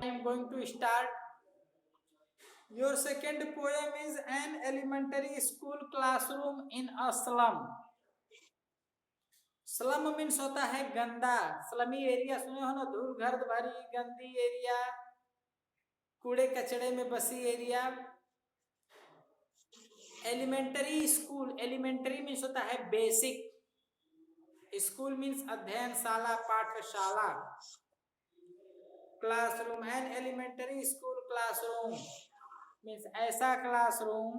am going to start. Your second poem is an elementary school classroom in a slum. Slum means होता है गंदा. स्लमी area सुने हो ना, धूल गर्द भरी गंदी एरिया, कूड़े कचड़े में बसी area. Elementary school, elementary means होता है बेसिक, स्कूल मीन्स अध्ययनशाला, पाठशाला. Classroom, an elementary school classroom means ऐसा क्लासरूम,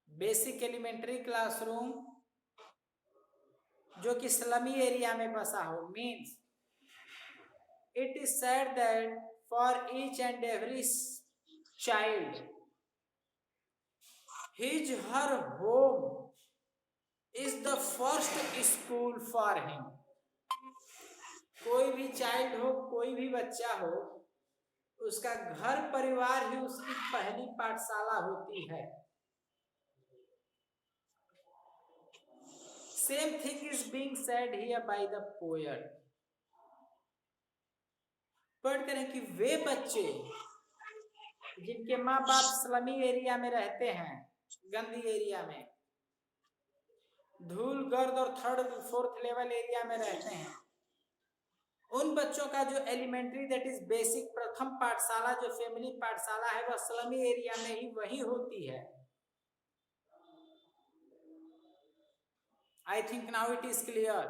बेसिक एलिमेंटरी क्लासरूम जो कि स्लमी एरिया में बसा हो. Means it is said that for each and every child his her home is the first school for him. कोई भी child हो, कोई भी बच्चा हो, उसका घर परिवार ही उसकी पहली पाठशाला होती है. Same thing is being said here by the poet. Poet कह रहे हैं कि वे बच्चे जिनके माँ बाप स्लमी एरिया में रहते हैं, गंदी एरिया में, धूल गर्द और थर्ड फोर्थ लेवल एरिया में रहते हैं, उन बच्चों का जो एलिमेंट्री दैट इज बेसिक, प्रथम पाठशाला जो फैमिली पाठशाला है, वह स्लमी एरिया में ही वही होती है. I think now it is clear.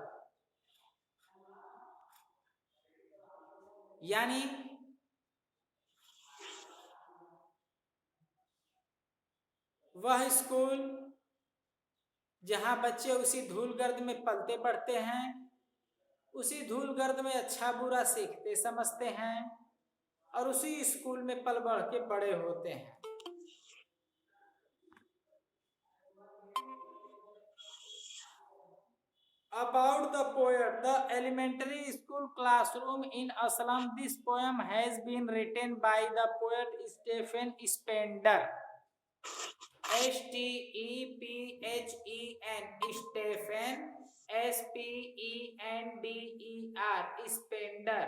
यानी वह स्कूल जहां बच्चे उसी धूल गर्द में पलते बढ़ते हैं, उसी धूल गर्द में अच्छा बुरा सीखते समझते हैं, और उसी स्कूल में पल बढ़ के बड़े होते हैं. About the poet, the elementary school classroom in a slum. This poem has been written by the poet Stephen Spender. S-T-E-P-H-E-N, Stephen, S-P-E-N-D-E-R, Spender.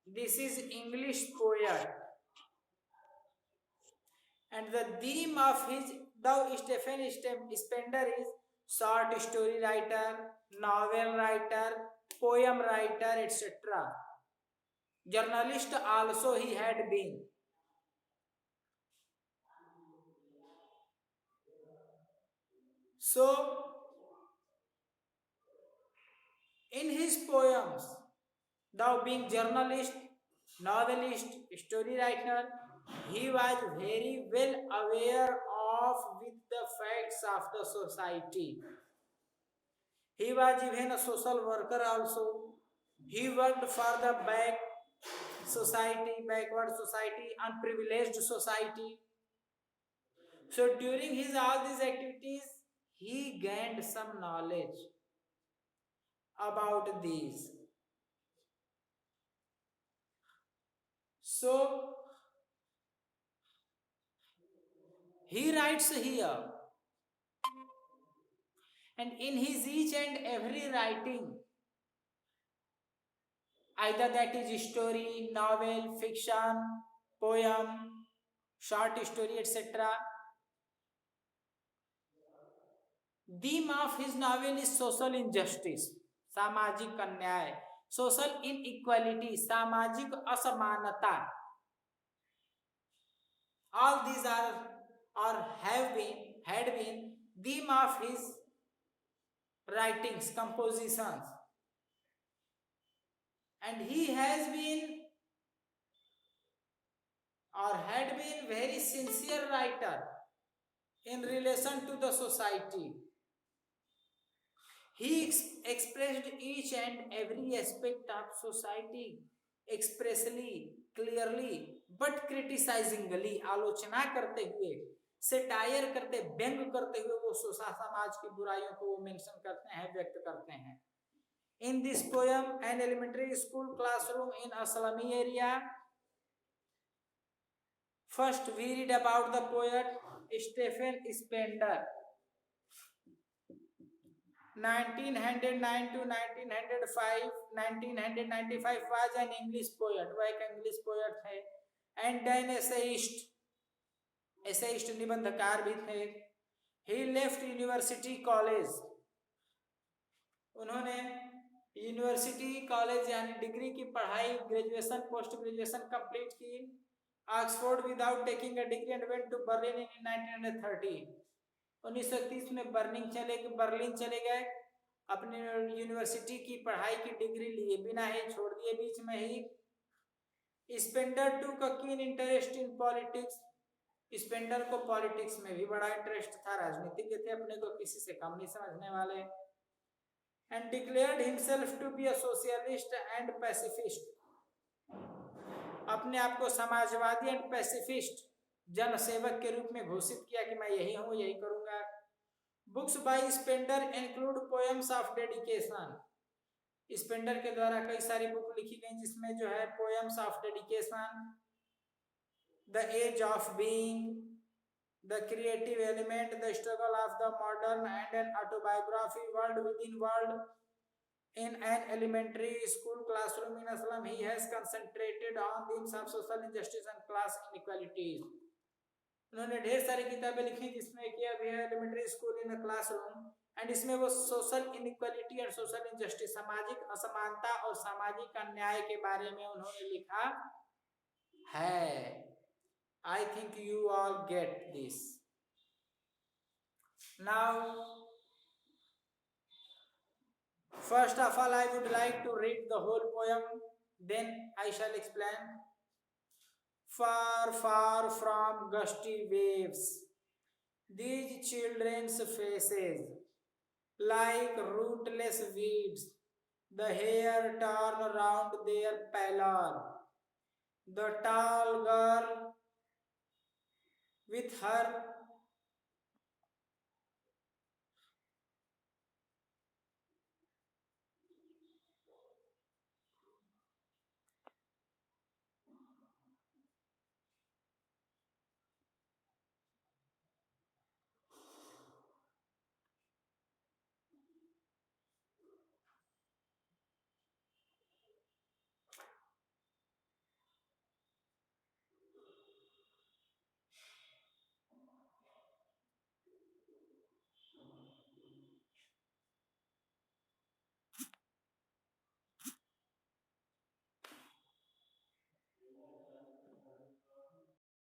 This is English poet. And the theme of his, the Stephen Spender is short story writer, novel writer, poem writer, etc. Journalist also he had been. So, in his poems, thou being journalist, novelist, story writer, he was very well aware of with the facts of the society. He was even a social worker also. He worked for the backward society, unprivileged society. So during his all these activities, he gained some knowledge about these. So he writes here, and in his each and every writing, either that is story, novel, fiction, poem, short story, etc. Theme of his novel is social injustice, सामाजिक अन्याय, social inequality, सामाजिक असमानता. All these are or had been theme of his writings, compositions. And he has been or had been very sincere writer in relation to the society. He expressed each and every aspect of society expressly, clearly, but criticizingly. आलोचना करते हुए, satire करते, व्यंग करते हुए वो समाज की बुराइयों को वो मेंशन करते हैं, व्यक्त करते हैं. In this poem, an elementary school classroom in a slummy area. First, we read about the poet Stephen Spender. 1909 to 1905, 1995 was an English poet, वह एक इंग्लिश पोएट थे, एंड एन एसेइस्ट, एसेइस्ट निबंधकार भी थे. ही लेफ्ट यूनिवर्सिटी कॉलेज, उन्होंने university college यानी degree की पढ़ाई, ग्रेजुएशन पोस्ट ग्रेजुएशन कंप्लीट की Oxford without taking a degree and went to Berlin in 1930. 1930 में बर्लिन चले गए, अपने यूनिवर्सिटी की पढ़ाई की डिग्री लिए बिना ही छोड़ दिए बीच में ही. Spender to keen interest in politics, Spender को पॉलिटिक्स में भी बड़ा इंटरेस्ट था, राजनीतिज्ञ थे, अपने को किसी से कम नहीं समझने वाले. And declared himself to be a socialist and pacifist, अपने आप को समाजवादी एंड पैसिफिस्ट जनसेवक के रूप में घोषित किया कि मैं यही हूं, यही करूंगा. Books by Spender include poems of dedication, Spender के द्वारा कई सारी बुक लिखी गई जिसमें जो है poems of dedication, the edge of being, the creative element, the struggle of the modern and an autobiography, world within world, in an elementary school classroom in Assam he has concentrated on themes of social injustice and class inequalities. उन्होंने ढेर सारी किताबें लिखी जिसमें कि अभी है elementary school in a classroom, and इसमें वो सोशल इनइक्वालिटी और सोशल इंजस्टिस, सामाजिक असमानता और सामाजिक अन्याय के बारे में उन्होंने लिखा है. I think you all get this. Now first of all I would like to read the whole poem, then I shall explain. Far far from gusty waves these children's faces like rootless weeds, the hair torn round their pallor, the tall girl with her